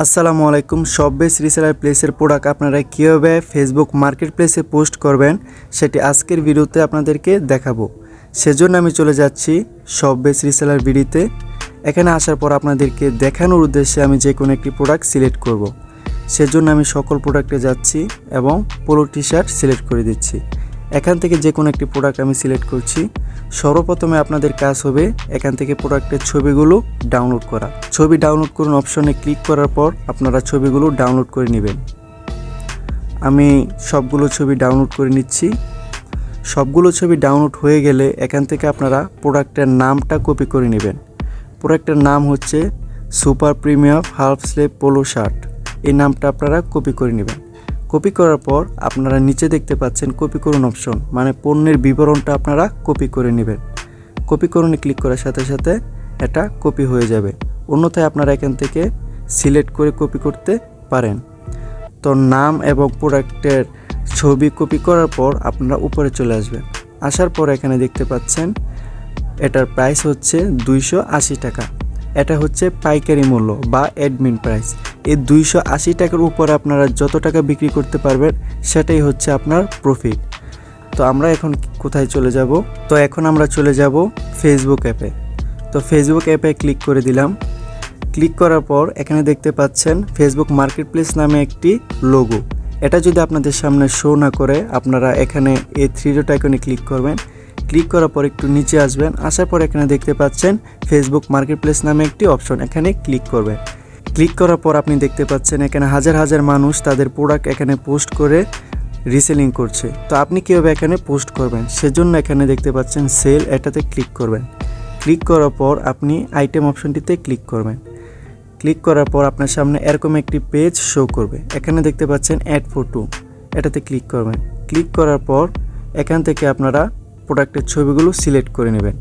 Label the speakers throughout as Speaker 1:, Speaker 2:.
Speaker 1: আসসালামু আলাইকুম। শপবেস রিসেলার প্লেসের প্রোডাক্ট আপনারা কীভাবে ফেসবুক মার্কেট প্লেসে পোস্ট করবেন সেটি আজকের ভিডিওতে আপনাদেরকে দেখাবো। সেজন্য আমি চলে যাচ্ছি শপবেস রিসেলার ভিডিওতে। এখানে আসার পর আপনাদেরকে দেখানোর উদ্দেশ্যে আমি যে কোনো একটি প্রোডাক্ট সিলেক্ট করব। সেজন্য আমি সকল প্রোডাক্টে যাচ্ছি এবং পোলো টি শার্ট সিলেক্ট করে দিচ্ছি। এখান থেকে যে কোনো একটি প্রোডাক্ট আমি সিলেক্ট করছি। সর্বপ্রথমে আপনাদের কাজ হবে এখান থেকে প্রোডাক্টের ছবিগুলো ডাউনলোড করা। ছবি ডাউনলোড করুন অপশনে ক্লিক করার পর আপনারা ছবিগুলো ডাউনলোড করে নেবেন। আমি সবগুলো ছবি ডাউনলোড করে নিচ্ছি। সবগুলো ছবি ডাউনলোড হয়ে গেলে এখান থেকে আপনারা প্রোডাক্টের নামটা কপি করে নেবেন। প্রোডাক্টের নাম হচ্ছে super premium half sleeve polo shirt. এই নামটা আপনারা কপি করে নেবেন। কপি করার পর আপনারা নিচে দেখতে পাচ্ছেন কপি করুন অপশন, মানে পণ্যের বিবরণটা আপনারা কপি করে নেবেন। কপি করুনে ক্লিক করার সাথে সাথে এটা কপি হয়ে যাবে। অন্যথায় আপনারা এখান থেকে সিলেক্ট করে কপি করতে পারেন। তো নাম এবং প্রোডাক্টের ছবি কপি করার পর আপনারা উপরে চলে আসবেন। আসার পর এখানে দেখতে পাচ্ছেন এটার প্রাইস হচ্ছে 280 টাকা। এটা হচ্ছে পাইকারি মূল্য বা অ্যাডমিন প্রাইস। এই 280 টাকার উপরে আপনারা যত টাকা বিক্রি করতে পারবেন সেটাই হচ্ছে আপনার প্রফিট। তো আমরা এখন কোথায় চলে যাব? তো এখন আমরা চলে যাব ফেসবুক অ্যাপে। তো ফেসবুক অ্যাপে ক্লিক করে দিলাম। ক্লিক করার পর এখানে দেখতে পাচ্ছেন ফেসবুক মার্কেট প্লেস নামে একটি লোগো। এটা যদি আপনাদের সামনে শো না করে আপনারা এখানে এই 3 ডট আইকনে ক্লিক করবেন। ক্লিক করার পর একটু নিচে আসবেন। আসার পর এখানে দেখতে পাচ্ছেন ফেসবুক মার্কেট প্লেস নামে একটি অপশন, এখানে ক্লিক করবেন। ক্লিক করার পর আপনি দেখতে পাচ্ছেন এখানে হাজার হাজার মানুষ তাদের প্রোডাক্ট এখানে পোস্ট করে রিসেলিং করছে। তো আপনি কীভাবে এখানে পোস্ট করবেন সেজন্য এখানে দেখতে পাচ্ছেন সেল, এটাতে ক্লিক করবেন। ক্লিক করার পর আপনি আইটেম অপশনটিতে ক্লিক করবেন। ক্লিক করার পর আপনার সামনে এরকম একটি পেজ শো করবে। এখানে দেখতে পাচ্ছেন অ্যাড ফটো, এটাতে ক্লিক করবেন। ক্লিক করার পর এখান থেকে আপনারা প্রোডাক্টের ছবিগুলো সিলেক্ট করে নেবেন।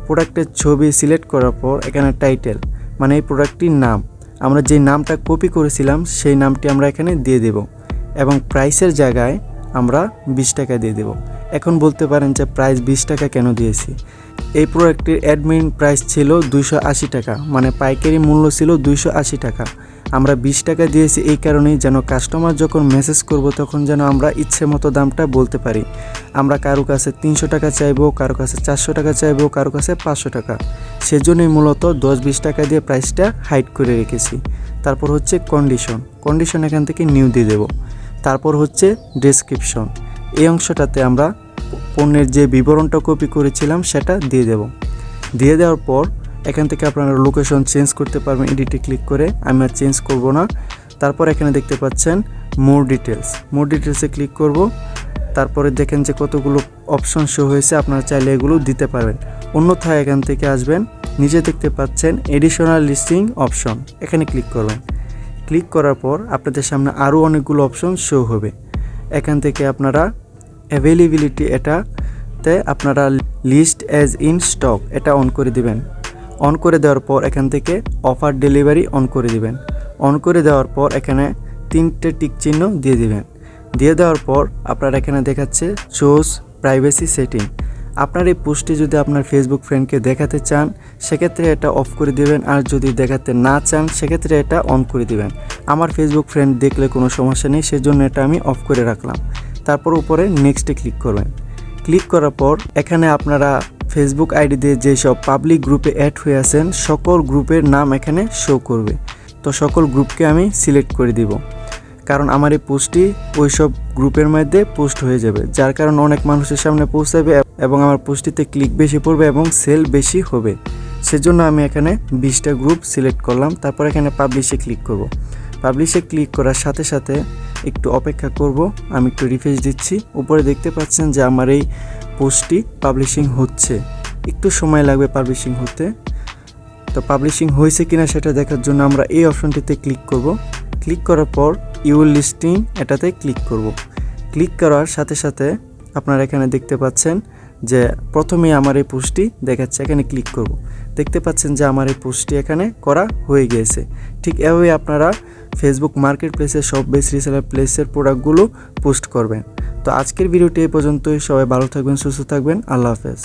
Speaker 1: প্রোডাক্টের ছবি সিলেক্ট করার পর এখানে টাইটেল, মানে এই প্রোডাক্টটির নাম, আমরা যে নামটা কপি করেছিলাম সেই নামটি আমরা এখানে দিয়ে দেব এবং প্রাইসের জায়গায় আমরা 20 টাকা দিয়ে দেব। এখন বলতে পারেন যে প্রাইস 20 টাকা কেন দিয়েছি? এই প্রোডাক্টটির অ্যাডমিন প্রাইস ছিল 280 টাকা, মানে পাইকারি মূল্য ছিল 280 টাকা। আমরা 20 টাকা দিয়েছি এই কারণেই যেন কাস্টমার যখন মেসেজ করব তখন যেন আমরা ইচ্ছে মতো দামটা বলতে পারি। আমরা কারো কাছে 300 টাকা চাইবো, কারো কাছে 400 টাকা চাইবো, কারো কাছে 500 টাকা। সেজন্যই মূলত 10-20 টাকা দিয়ে প্রাইসটা হাইড করে রেখেছি। তারপর হচ্ছে কন্ডিশন এখান থেকে নিউ দিয়ে দেব। তারপর হচ্ছে ডেসক্রিপশন, এই অংশটাতে আমরা পণ্যের যে বিবরণটা কপি করেছিলাম সেটা দিয়ে দেব। দিয়ে দেওয়ার পর এখান থেকে আপনারা লোকেশন চেঞ্জ করতে পারবেন এডিটে ক্লিক করে। আমি আর চেঞ্জ করব না। তারপর এখানে দেখতে পাচ্ছেন মোর ডিটেলসে ক্লিক করব। তারপরে দেখেন যে কতগুলো অপশন শো হয়েছে, আপনারা চাইলে এগুলো দিতে পারবেন। অন্যথায় এখান থেকে আসবেন, নিচে দেখতে পাচ্ছেন এডিশনাল লিস্টিং অপশন, এখানে ক্লিক করবেন। ক্লিক করার পর আপনাদের সামনে আরও অনেকগুলো অপশন শো হবে। এখান থেকে আপনারা অ্যাভেলেবিলিটি, এটাতে আপনারা লিস্ট অ্যাজ ইন স্টক এটা অন করে দিবেন। অন করে দেওয়ার পর এখান থেকে অফার ডেলিভারি অন করে দিবেন। অন করে দেওয়ার পর এখানে 3টে টিক চিহ্ন দিয়ে দিবেন। দিয়ে দেওয়ার পর আপনার এখানে দেখাচ্ছে চুজ প্রাইভেসি সেটিং। আপনার এই পোস্টটি যদি আপনার ফেসবুক ফ্রেন্ডকে দেখাতে চান সেক্ষেত্রে এটা অফ করে দিবেন, আর যদি দেখাতে না চান সেক্ষেত্রে এটা অন করে দিবেন। আমার ফেসবুক ফ্রেন্ড দেখলে কোনো সমস্যা নেই, সেজন্য এটা আমি অফ করে রাখলাম। তারপর উপরে নেক্সটে ক্লিক করবেন। ক্লিক করার পর এখানে আপনারা ফেসবুক আইডি দিয়ে যেসব পাবলিক গ্রুপে অ্যাড হয়ে আছেন সকল গ্রুপের নাম এখানে শো করবে। তো সকল গ্রুপকে আমি সিলেক্ট করে দিব, কারণ আমার এই পোস্টটি ওই সব গ্রুপের মধ্যে পোস্ট হয়ে যাবে, যার কারণে অনেক মানুষের সামনে পৌঁছাবে এবং আমার পোস্টটিতে ক্লিক বেশি পড়বে এবং সেল বেশি হবে। সেজন্য আমি এখানে 20টা গ্রুপ সিলেক্ট করলাম। তারপর এখানে পাবলিশে ক্লিক করব। পাবলিশে ক্লিক করার সাথে সাথে একটু অপেক্ষা করব, আমি একটু রিফ্রেশ দিচ্ছি। উপরে দেখতে পাচ্ছেন যে আমার এই পোস্টটি পাবলিশিং হচ্ছে, একটু সময় লাগবে পাবলিশিং হতে। তো পাবলিশিং হয়েছে কিনা সেটা দেখার জন্য আমরা এই অপশনটিতে ক্লিক করব। ক্লিক করার পর ইউর লিস্টিং এটাতে ক্লিক করব। ক্লিক করার সাথে সাথে আপনারা এখানে দেখতে পাচ্ছেন যে প্রথমেই আমার এই পোস্টটি দেখাচ্ছে, এখানে ক্লিক করব। দেখতে পাচ্ছেন যে আমার এই পোস্টটি এখানে করা হয়ে গিয়েছে। ঠিক এভাবে আপনারা ফেসবুক মার্কেট প্লেসে শপবেস রিসেলার প্লেসের প্রোডাক্টগুলো পোস্ট করবেন। তো আজকের ভিডিওটি এই পর্যন্তই। সবাই ভালো থাকবেন, সুস্থ থাকবেন। আল্লাহ হাফেজ।